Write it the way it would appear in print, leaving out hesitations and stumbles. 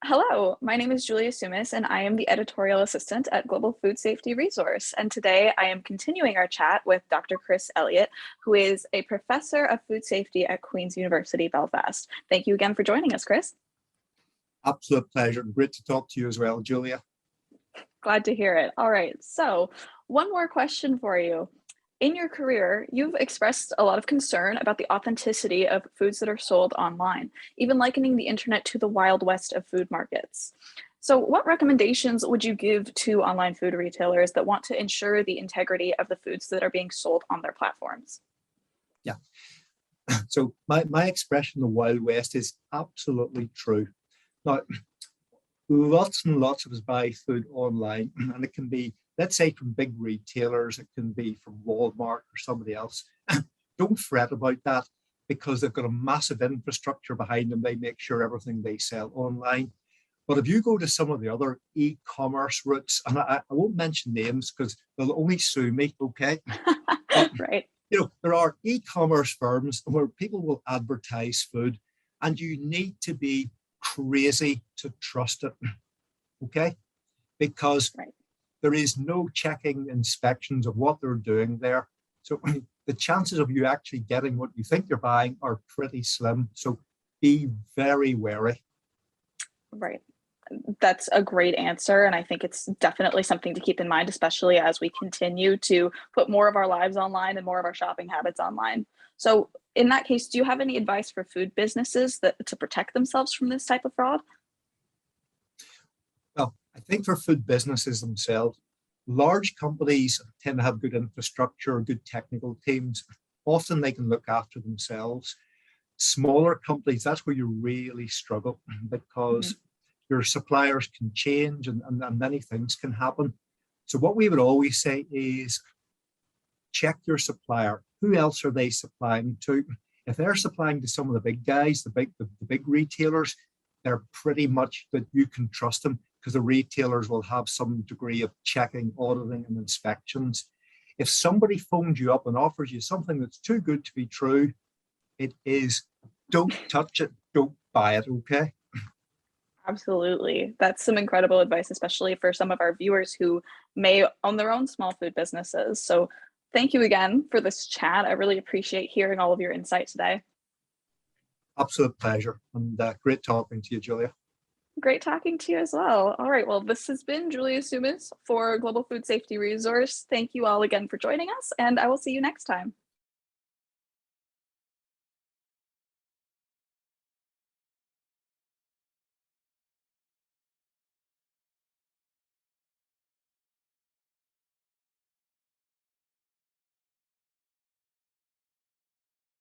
Hello, my name is Julia Sumis, and I am the editorial assistant at Global Food Safety Resource. And today I am continuing our chat with Dr. Chris Elliot, who is a professor of food safety at Queen's University Belfast. Thank you again for joining us, Chris. Absolute pleasure and great to talk to you as well, Julia. Glad to hear it. All right, so one more question for you. In your career, you've expressed a lot of concern about the authenticity of foods that are sold online, even likening the internet to the Wild West of food markets. So, what recommendations would you give to online food retailers that want to ensure the integrity of the foods that are being sold on their platforms? Yeah. So my expression, the Wild West, is absolutely true. Now, lots and lots of us buy food online, and it can be, let's say, from big retailers, it can be from Walmart or somebody else. Don't fret about that because they've got a massive infrastructure behind them. They make sure everything they sell online. But if you go to some of the other e-commerce routes, and I won't mention names because they'll only sue me, okay? But Right. there are e-commerce firms where people will advertise food, and you need to be crazy to trust it, okay? Because Right. there is no checking inspections of what they're doing there. So the chances of you actually getting what you think you're buying are pretty slim. So be very wary. Right. That's a great answer. And I think it's definitely something to keep in mind, especially as we continue to put more of our lives online and more of our shopping habits online. So, in that case, do you have any advice for food businesses to protect themselves from this type of fraud? Well, I think for food businesses themselves, large companies tend to have good infrastructure, good technical teams. Often they can look after themselves. Smaller companies, that's where you really struggle Mhm. because your suppliers can change and many things can happen. So what we would always say is check your supplier. Who else are they supplying to? If they're supplying to some of the big guys, the big retailers, they're pretty much that you can trust them because the retailers will have some degree of checking, auditing, and inspections. If somebody phones you up and offers you something that's too good to be true, it is. Don't touch it. Don't buy it. Okay. Absolutely. That's some incredible advice, especially for some of our viewers who may own their own small food businesses. So, thank you again for this chat. I really appreciate hearing all of your insight today. Absolute pleasure and great talking to you, Julia. Great talking to you as well. All right. Well, this has been Julia Sumis for Global Food Safety Resource. Thank you all again for joining us, and I will see you next time.